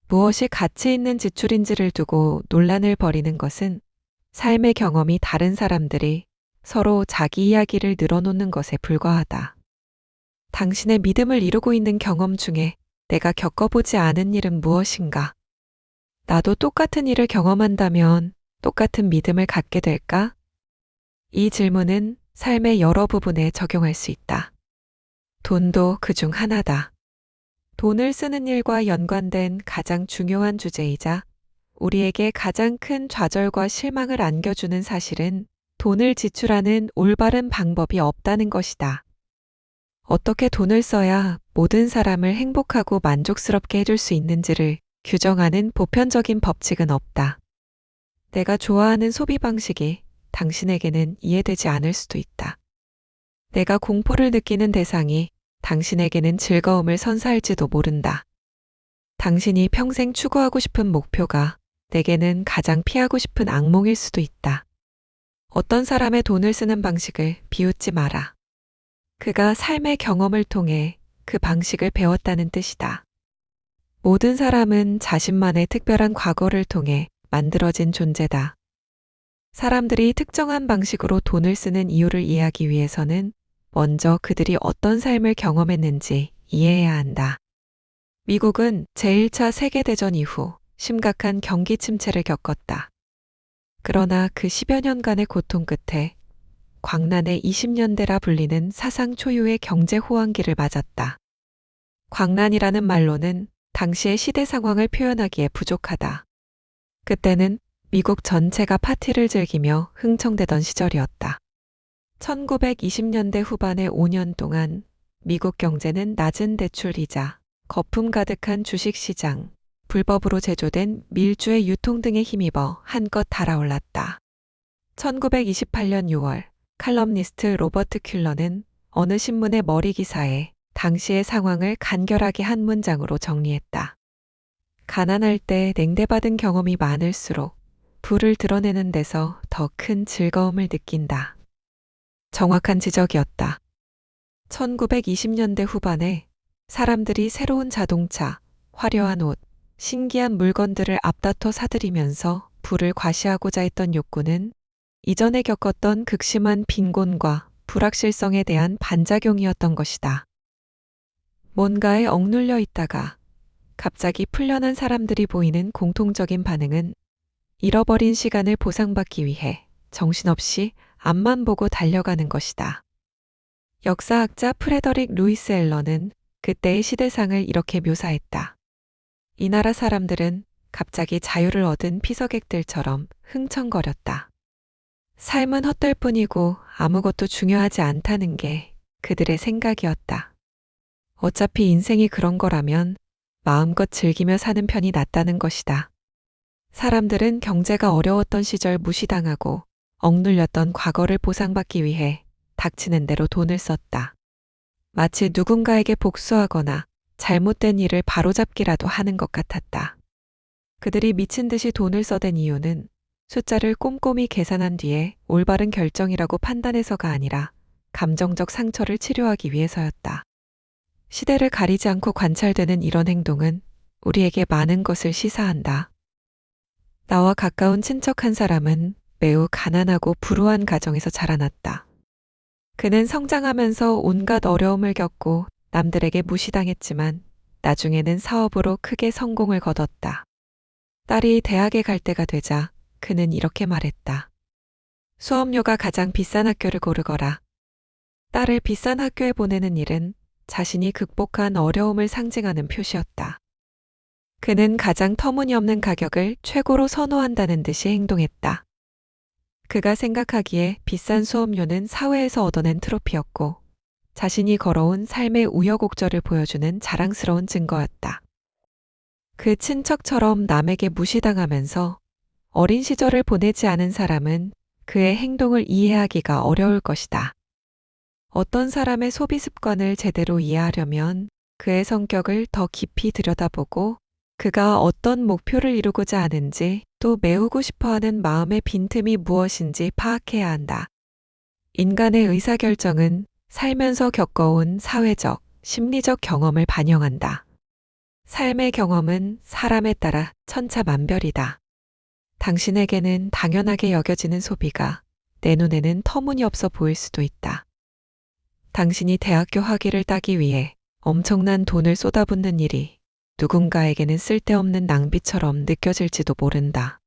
무엇이 가치 있는 지출인지를 두고 논란을 벌이는 것은 삶의 경험이 다른 사람들이 서로 자기 이야기를 늘어놓는 것에 불과하다. 당신의 믿음을 이루고 있는 경험 중에 내가 겪어보지 않은 일은 무엇인가? 나도 똑같은 일을 경험한다면 똑같은 믿음을 갖게 될까? 이 질문은 삶의 여러 부분에 적용할 수 있다. 돈도 그 중 하나다. 돈을 쓰는 일과 연관된 가장 중요한 주제이자 우리에게 가장 큰 좌절과 실망을 안겨주는 사실은 돈을 지출하는 올바른 방법이 없다는 것이다. 어떻게 돈을 써야 모든 사람을 행복하고 만족스럽게 해줄 수 있는지를 규정하는 보편적인 법칙은 없다. 내가 좋아하는 소비 방식이 당신에게는 이해되지 않을 수도 있다. 내가 공포를 느끼는 대상이 당신에게는 즐거움을 선사할지도 모른다. 당신이 평생 추구하고 싶은 목표가 내게는 가장 피하고 싶은 악몽일 수도 있다. 어떤 사람의 돈을 쓰는 방식을 비웃지 마라. 그가 삶의 경험을 통해 그 방식을 배웠다는 뜻이다. 모든 사람은 자신만의 특별한 과거를 통해 만들어진 존재다. 사람들이 특정한 방식으로 돈을 쓰는 이유를 이해하기 위해서는 먼저 그들이 어떤 삶을 경험했는지 이해해야 한다. 미국은 제1차 세계대전 이후 심각한 경기 침체를 겪었다. 그러나 그 10여 년간의 고통 끝에 광란의 20년대라 불리는 사상 초유의 경제 호황기를 맞았다. 광란이라는 말로는 당시의 시대 상황을 표현하기에 부족하다. 그때는 미국 전체가 파티를 즐기며 흥청대던 시절이었다. 1920년대 후반의 5년 동안 미국 경제는 낮은 대출이자 거품 가득한 주식시장, 불법으로 제조된 밀주의 유통 등에 힘입어 한껏 달아올랐다. 1928년 6월 칼럼니스트 로버트 큘러는 어느 신문의 머리 기사에 당시의 상황을 간결하게 한 문장으로 정리했다. 가난할 때 냉대받은 경험이 많을수록 부를 드러내는 데서 더 큰 즐거움을 느낀다. 정확한 지적이었다. 1920년대 후반에 사람들이 새로운 자동차, 화려한 옷, 신기한 물건들을 앞다퉈 사들이면서 부를 과시하고자 했던 욕구는 이전에 겪었던 극심한 빈곤과 불확실성에 대한 반작용이었던 것이다. 뭔가에 억눌려 있다가 갑자기 풀려난 사람들이 보이는 공통적인 반응은 잃어버린 시간을 보상받기 위해 정신없이 앞만 보고 달려가는 것이다. 역사학자 프레더릭 루이스 앨런은 그때의 시대상을 이렇게 묘사했다. 이 나라 사람들은 갑자기 자유를 얻은 피서객들처럼 흥청거렸다. 삶은 헛될 뿐이고 아무것도 중요하지 않다는 게 그들의 생각이었다. 어차피 인생이 그런 거라면 마음껏 즐기며 사는 편이 낫다는 것이다. 사람들은 경제가 어려웠던 시절 무시당하고 억눌렸던 과거를 보상받기 위해 닥치는 대로 돈을 썼다. 마치 누군가에게 복수하거나 잘못된 일을 바로잡기라도 하는 것 같았다. 그들이 미친 듯이 돈을 써댄 이유는 숫자를 꼼꼼히 계산한 뒤에 올바른 결정이라고 판단해서가 아니라 감정적 상처를 치료하기 위해서였다. 시대를 가리지 않고 관찰되는 이런 행동은 우리에게 많은 것을 시사한다. 나와 가까운 친척 한 사람은 매우 가난하고 불우한 가정에서 자라났다. 그는 성장하면서 온갖 어려움을 겪고 남들에게 무시당했지만 나중에는 사업으로 크게 성공을 거뒀다. 딸이 대학에 갈 때가 되자 그는 이렇게 말했다. 수업료가 가장 비싼 학교를 고르거라. 딸을 비싼 학교에 보내는 일은 자신이 극복한 어려움을 상징하는 표시였다. 그는 가장 터무니없는 가격을 최고로 선호한다는 듯이 행동했다. 그가 생각하기에 비싼 수업료는 사회에서 얻어낸 트로피였고 자신이 걸어온 삶의 우여곡절을 보여주는 자랑스러운 증거였다. 그 친척처럼 남에게 무시당하면서 어린 시절을 보내지 않은 사람은 그의 행동을 이해하기가 어려울 것이다. 어떤 사람의 소비 습관을 제대로 이해하려면 그의 성격을 더 깊이 들여다보고 그가 어떤 목표를 이루고자 하는지 또 메우고 싶어하는 마음의 빈틈이 무엇인지 파악해야 한다. 인간의 의사결정은 살면서 겪어온 사회적, 심리적 경험을 반영한다. 삶의 경험은 사람에 따라 천차만별이다. 당신에게는 당연하게 여겨지는 소비가 내 눈에는 터무니없어 보일 수도 있다. 당신이 대학교 학위를 따기 위해 엄청난 돈을 쏟아붓는 일이 누군가에게는 쓸데없는 낭비처럼 느껴질지도 모른다.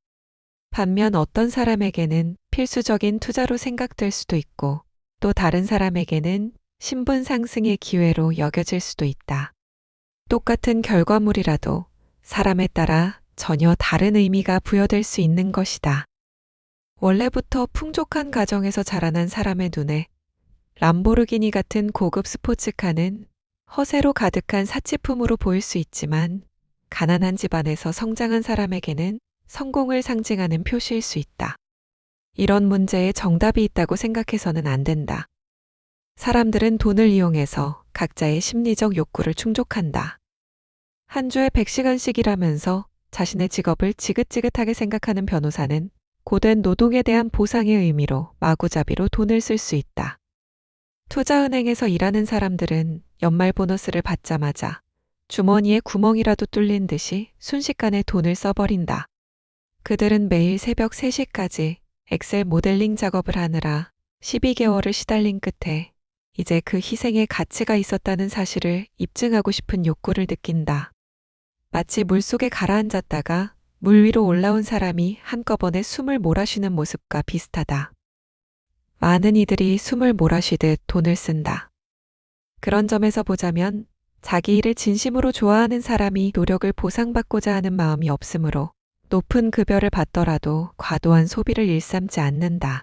반면 어떤 사람에게는 필수적인 투자로 생각될 수도 있고 또 다른 사람에게는 신분 상승의 기회로 여겨질 수도 있다. 똑같은 결과물이라도 사람에 따라 전혀 다른 의미가 부여될 수 있는 것이다. 원래부터 풍족한 가정에서 자라난 사람의 눈에 람보르기니 같은 고급 스포츠카는 허세로 가득한 사치품으로 보일 수 있지만 가난한 집안에서 성장한 사람에게는 성공을 상징하는 표시일 수 있다. 이런 문제에 정답이 있다고 생각해서는 안 된다. 사람들은 돈을 이용해서 각자의 심리적 욕구를 충족한다. 한 주에 100시간씩 일하면서 자신의 직업을 지긋지긋하게 생각하는 변호사는 고된 노동에 대한 보상의 의미로 마구잡이로 돈을 쓸 수 있다. 투자은행에서 일하는 사람들은 연말 보너스를 받자마자 주머니에 구멍이라도 뚫린 듯이 순식간에 돈을 써버린다. 그들은 매일 새벽 3시까지 엑셀 모델링 작업을 하느라 12개월을 시달린 끝에 이제 그 희생에 가치가 있었다는 사실을 입증하고 싶은 욕구를 느낀다. 마치 물속에 가라앉았다가 물 위로 올라온 사람이 한꺼번에 숨을 몰아쉬는 모습과 비슷하다. 많은 이들이 숨을 몰아쉬듯 돈을 쓴다. 그런 점에서 보자면 자기 일을 진심으로 좋아하는 사람이 노력을 보상받고자 하는 마음이 없으므로 높은 급여를 받더라도 과도한 소비를 일삼지 않는다.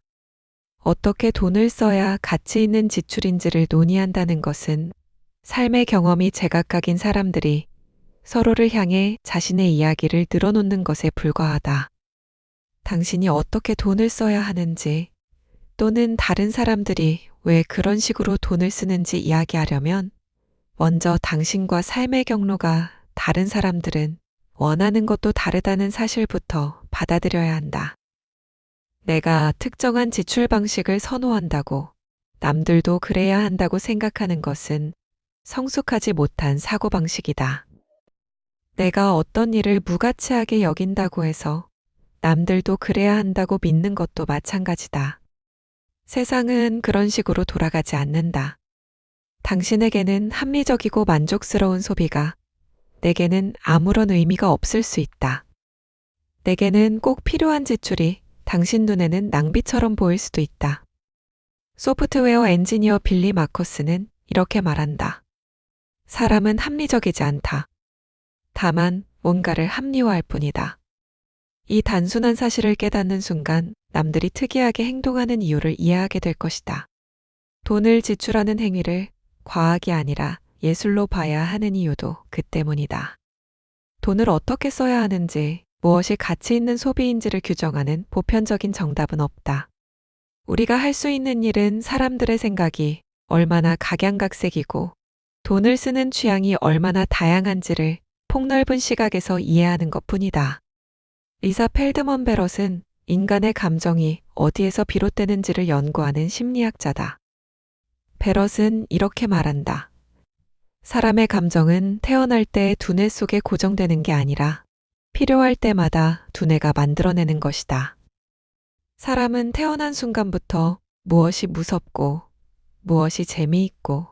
어떻게 돈을 써야 가치 있는 지출인지를 논의한다는 것은 삶의 경험이 제각각인 사람들이 서로를 향해 자신의 이야기를 늘어놓는 것에 불과하다. 당신이 어떻게 돈을 써야 하는지 또는 다른 사람들이 왜 그런 식으로 돈을 쓰는지 이야기하려면 먼저 당신과 삶의 경로가 다른 사람들은 원하는 것도 다르다는 사실부터 받아들여야 한다. 내가 특정한 지출 방식을 선호한다고 남들도 그래야 한다고 생각하는 것은 성숙하지 못한 사고방식이다. 내가 어떤 일을 무가치하게 여긴다고 해서 남들도 그래야 한다고 믿는 것도 마찬가지다. 세상은 그런 식으로 돌아가지 않는다. 당신에게는 합리적이고 만족스러운 소비가 내게는 아무런 의미가 없을 수 있다. 내게는 꼭 필요한 지출이 당신 눈에는 낭비처럼 보일 수도 있다. 소프트웨어 엔지니어 빌리 마커스는 이렇게 말한다. 사람은 합리적이지 않다. 다만 뭔가를 합리화할 뿐이다. 이 단순한 사실을 깨닫는 순간 남들이 특이하게 행동하는 이유를 이해하게 될 것이다. 돈을 지출하는 행위를 과학이 아니라 예술로 봐야 하는 이유도 그 때문이다. 돈을 어떻게 써야 하는지, 무엇이 가치 있는 소비인지를 규정하는 보편적인 정답은 없다. 우리가 할 수 있는 일은 사람들의 생각이 얼마나 각양각색이고 돈을 쓰는 취향이 얼마나 다양한지를 폭넓은 시각에서 이해하는 것뿐이다. 리사 펠드먼 베럿은 인간의 감정이 어디에서 비롯되는지를 연구하는 심리학자다. 베럿은 이렇게 말한다. 사람의 감정은 태어날 때 두뇌 속에 고정되는 게 아니라 필요할 때마다 두뇌가 만들어내는 것이다. 사람은 태어난 순간부터 무엇이 무섭고 무엇이 재미있고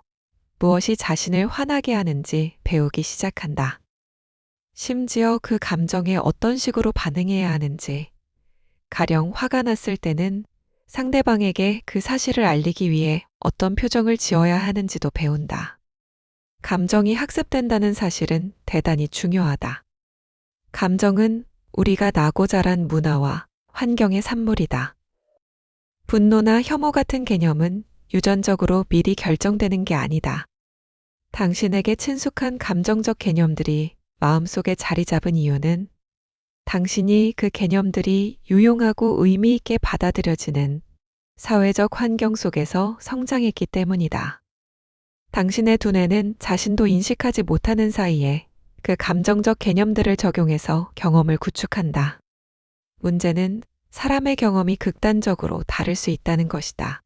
무엇이 자신을 화나게 하는지 배우기 시작한다. 심지어 그 감정에 어떤 식으로 반응해야 하는지, 가령 화가 났을 때는 상대방에게 그 사실을 알리기 위해 어떤 표정을 지어야 하는지도 배운다. 감정이 학습된다는 사실은 대단히 중요하다. 감정은 우리가 나고 자란 문화와 환경의 산물이다. 분노나 혐오 같은 개념은 유전적으로 미리 결정되는 게 아니다. 당신에게 친숙한 감정적 개념들이 마음속에 자리 잡은 이유는 당신이 그 개념들이 유용하고 의미 있게 받아들여지는 사회적 환경 속에서 성장했기 때문이다. 당신의 두뇌는 자신도 인식하지 못하는 사이에 그 감정적 개념들을 적용해서 경험을 구축한다. 문제는 사람의 경험이 극단적으로 다를 수 있다는 것이다.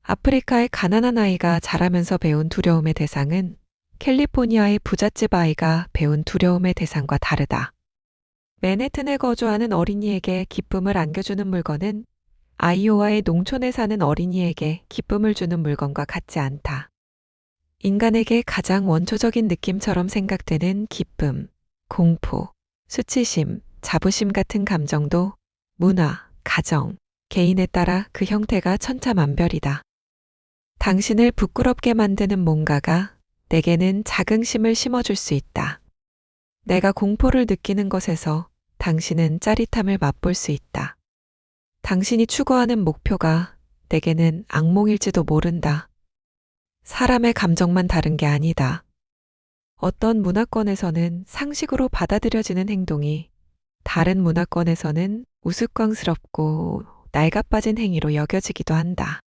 아프리카의 가난한 아이가 자라면서 배운 두려움의 대상은 캘리포니아의 부잣집 아이가 배운 두려움의 대상과 다르다. 맨해튼에 거주하는 어린이에게 기쁨을 안겨주는 물건은 아이오와의 농촌에 사는 어린이에게 기쁨을 주는 물건과 같지 않다. 인간에게 가장 원초적인 느낌처럼 생각되는 기쁨, 공포, 수치심, 자부심 같은 감정도 문화, 가정, 개인에 따라 그 형태가 천차만별이다. 당신을 부끄럽게 만드는 뭔가가 내게는 자긍심을 심어줄 수 있다. 내가 공포를 느끼는 것에서 당신은 짜릿함을 맛볼 수 있다. 당신이 추구하는 목표가 내게는 악몽일지도 모른다. 사람의 감정만 다른 게 아니다. 어떤 문화권에서는 상식으로 받아들여지는 행동이 다른 문화권에서는 우스꽝스럽고 낡아빠진 행위로 여겨지기도 한다.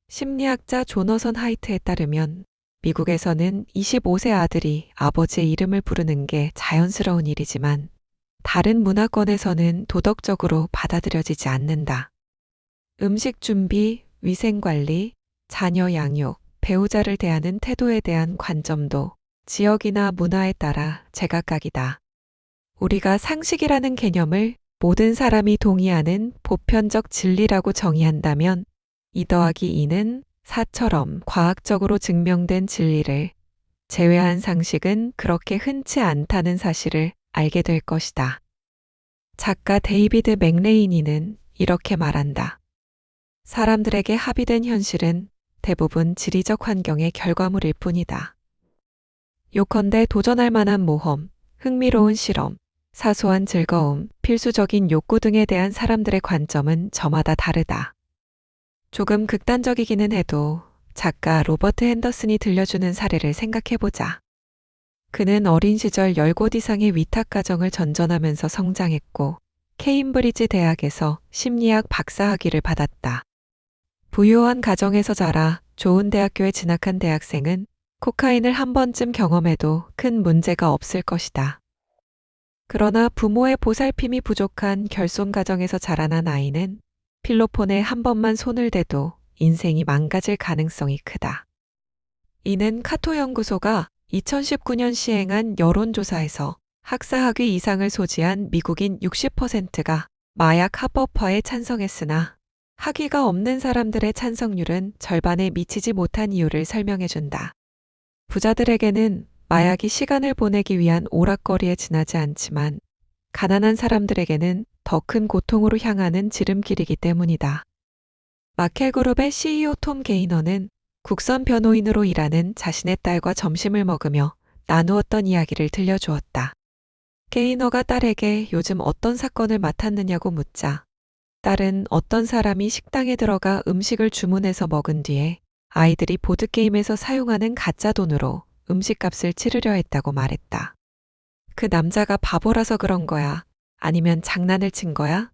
심리학자 조너선 하이트에 따르면 미국에서는 25세 아들이 아버지의 이름을 부르는 게 자연스러운 일이지만 다른 문화권에서는 도덕적으로 받아들여지지 않는다. 음식 준비, 위생관리, 자녀 양육, 배우자를 대하는 태도에 대한 관점도 지역이나 문화에 따라 제각각이다. 우리가 상식이라는 개념을 모든 사람이 동의하는 보편적 진리라고 정의한다면 2 더하기 2는 4처럼 과학적으로 증명된 진리를 제외한 상식은 그렇게 흔치 않다는 사실을 알게 될 것이다. 작가 데이비드 맥레이니는 이렇게 말한다. 사람들에게 합의된 현실은 대부분 지리적 환경의 결과물일 뿐이다. 요컨대 도전할 만한 모험, 흥미로운 실험, 사소한 즐거움, 필수적인 욕구 등에 대한 사람들의 관점은 저마다 다르다. 조금 극단적이기는 해도 작가 로버트 핸더슨이 들려주는 사례를 생각해보자. 그는 어린 시절 10곳 이상의 위탁가정을 전전하면서 성장했고 케임브리지 대학에서 심리학 박사학위를 받았다. 부유한 가정에서 자라 좋은 대학교에 진학한 대학생은 코카인을 한 번쯤 경험해도 큰 문제가 없을 것이다. 그러나 부모의 보살핌이 부족한 결손 가정에서 자라난 아이는 필로폰에 한 번만 손을 대도 인생이 망가질 가능성이 크다. 이는 카토 연구소가 2019년 시행한 여론조사에서 학사학위 이상을 소지한 미국인 60%가 마약 합법화에 찬성했으나 학위가 없는 사람들의 찬성률은 절반에 미치지 못한 이유를 설명해준다. 부자들에게는 마약이 시간을 보내기 위한 오락거리에 지나지 않지만 가난한 사람들에게는 더 큰 고통으로 향하는 지름길이기 때문이다. 마켈그룹의 CEO 톰 게이너는 국선 변호인으로 일하는 자신의 딸과 점심을 먹으며 나누었던 이야기를 들려주었다. 게이너가 딸에게 요즘 어떤 사건을 맡았느냐고 묻자 딸은 어떤 사람이 식당에 들어가 음식을 주문해서 먹은 뒤에 아이들이 보드게임에서 사용하는 가짜 돈으로 음식값을 치르려 했다고 말했다. 그 남자가 바보라서 그런 거야? 아니면 장난을 친 거야?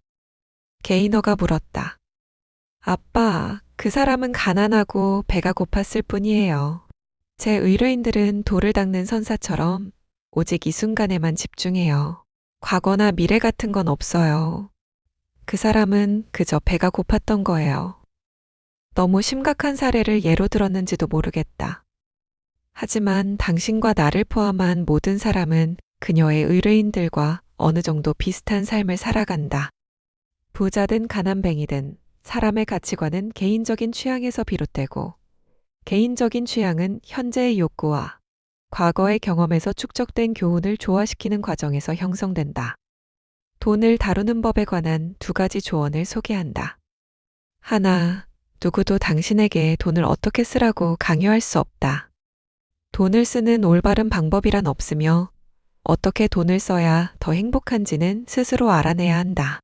게이너가 물었다. 아빠, 그 사람은 가난하고 배가 고팠을 뿐이에요. 제 의뢰인들은 돌을 닦는 선사처럼 오직 이 순간에만 집중해요. 과거나 미래 같은 건 없어요. 그 사람은 그저 배가 고팠던 거예요. 너무 심각한 사례를 예로 들었는지도 모르겠다. 하지만 당신과 나를 포함한 모든 사람은 그녀의 의뢰인들과 어느 정도 비슷한 삶을 살아간다. 부자든 가난뱅이든 사람의 가치관은 개인적인 취향에서 비롯되고 개인적인 취향은 현재의 욕구와 과거의 경험에서 축적된 교훈을 조화시키는 과정에서 형성된다. 돈을 다루는 법에 관한 2가지 조언을 소개한다. 하나, 누구도 당신에게 돈을 어떻게 쓰라고 강요할 수 없다. 돈을 쓰는 올바른 방법이란 없으며 어떻게 돈을 써야 더 행복한지는 스스로 알아내야 한다.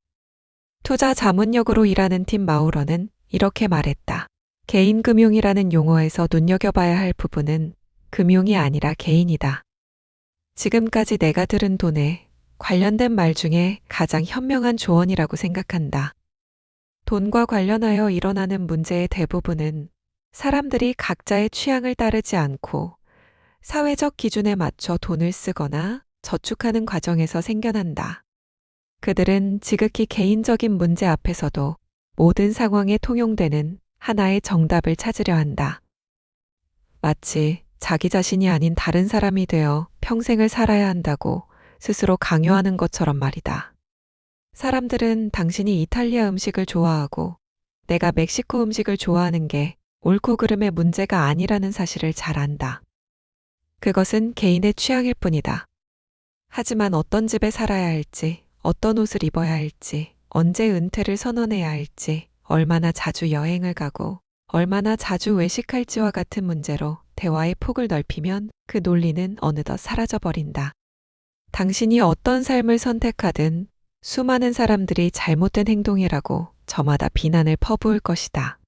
투자 자문역으로 일하는 팀 마우러는 이렇게 말했다. 개인금융이라는 용어에서 눈여겨봐야 할 부분은 금융이 아니라 개인이다. 지금까지 내가 들은 돈에 관련된 말 중에 가장 현명한 조언이라고 생각한다. 돈과 관련하여 일어나는 문제의 대부분은 사람들이 각자의 취향을 따르지 않고 사회적 기준에 맞춰 돈을 쓰거나 저축하는 과정에서 생겨난다. 그들은 지극히 개인적인 문제 앞에서도 모든 상황에 통용되는 하나의 정답을 찾으려 한다. 마치 자기 자신이 아닌 다른 사람이 되어 평생을 살아야 한다고 스스로 강요하는 것처럼 말이다. 사람들은 당신이 이탈리아 음식을 좋아하고 내가 멕시코 음식을 좋아하는 게 옳고 그름의 문제가 아니라는 사실을 잘 안다. 그것은 개인의 취향일 뿐이다. 하지만 어떤 집에 살아야 할지, 어떤 옷을 입어야 할지, 언제 은퇴를 선언해야 할지, 얼마나 자주 여행을 가고, 얼마나 자주 외식할지와 같은 문제로 대화의 폭을 넓히면 그 논리는 어느덧 사라져버린다. 당신이 어떤 삶을 선택하든 수많은 사람들이 잘못된 행동이라고 저마다 비난을 퍼부을 것이다.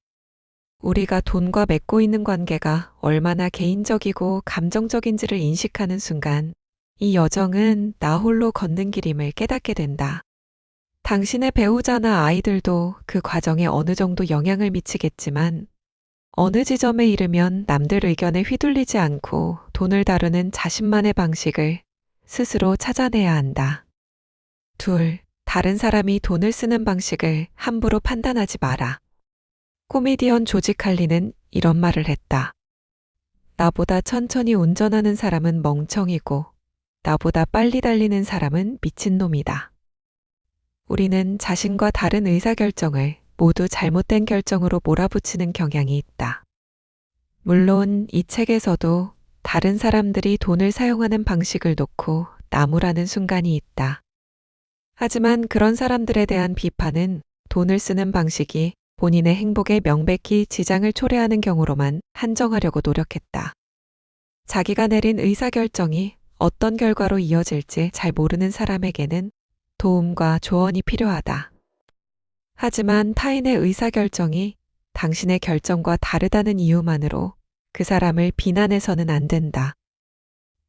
우리가 돈과 맺고 있는 관계가 얼마나 개인적이고 감정적인지를 인식하는 순간 이 여정은 나 홀로 걷는 길임을 깨닫게 된다. 당신의 배우자나 아이들도 그 과정에 어느 정도 영향을 미치겠지만 어느 지점에 이르면 남들 의견에 휘둘리지 않고 돈을 다루는 자신만의 방식을 스스로 찾아내야 한다. 둘, 다른 사람이 돈을 쓰는 방식을 함부로 판단하지 마라. 코미디언 조지 칼리는 이런 말을 했다. 나보다 천천히 운전하는 사람은 멍청이고 나보다 빨리 달리는 사람은 미친놈이다. 우리는 자신과 다른 의사결정을 모두 잘못된 결정으로 몰아붙이는 경향이 있다. 물론 이 책에서도 다른 사람들이 돈을 사용하는 방식을 놓고 나무라는 순간이 있다. 하지만 그런 사람들에 대한 비판은 돈을 쓰는 방식이 본인의 행복에 명백히 지장을 초래하는 경우로만 한정하려고 노력했다. 자기가 내린 의사결정이 어떤 결과로 이어질지 잘 모르는 사람에게는 도움과 조언이 필요하다. 하지만 타인의 의사결정이 당신의 결정과 다르다는 이유만으로 그 사람을 비난해서는 안 된다.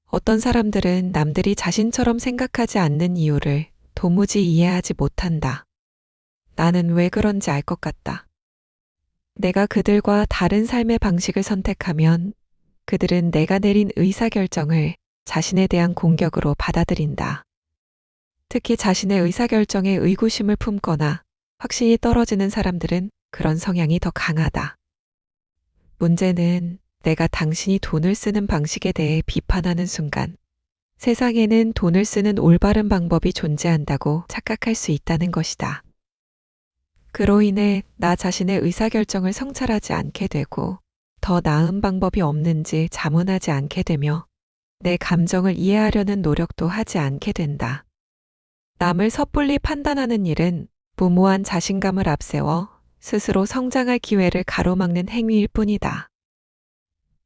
어떤 사람들은 남들이 자신처럼 생각하지 않는 이유를 도무지 이해하지 못한다. 나는 왜 그런지 알 것 같다. 내가 그들과 다른 삶의 방식을 선택하면 그들은 내가 내린 의사결정을 자신에 대한 공격으로 받아들인다. 특히 자신의 의사결정에 의구심을 품거나 확신이 떨어지는 사람들은 그런 성향이 더 강하다. 문제는 내가 당신이 돈을 쓰는 방식에 대해 비판하는 순간 세상에는 돈을 쓰는 올바른 방법이 존재한다고 착각할 수 있다는 것이다. 그로 인해 나 자신의 의사결정을 성찰하지 않게 되고 더 나은 방법이 없는지 자문하지 않게 되며 내 감정을 이해하려는 노력도 하지 않게 된다. 남을 섣불리 판단하는 일은 무모한 자신감을 앞세워 스스로 성장할 기회를 가로막는 행위일 뿐이다.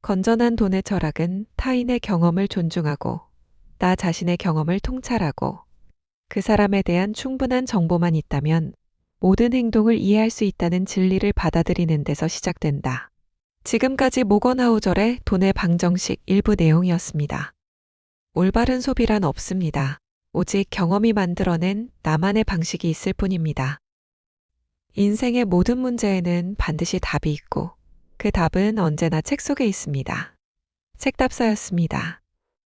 건전한 돈의 철학은 타인의 경험을 존중하고 나 자신의 경험을 통찰하고 그 사람에 대한 충분한 정보만 있다면 모든 행동을 이해할 수 있다는 진리를 받아들이는 데서 시작된다. 지금까지 모건하우절의 돈의 방정식 일부 내용이었습니다. 올바른 소비란 없습니다. 오직 경험이 만들어낸 나만의 방식이 있을 뿐입니다. 인생의 모든 문제에는 반드시 답이 있고 그 답은 언제나 책 속에 있습니다. 책답사였습니다.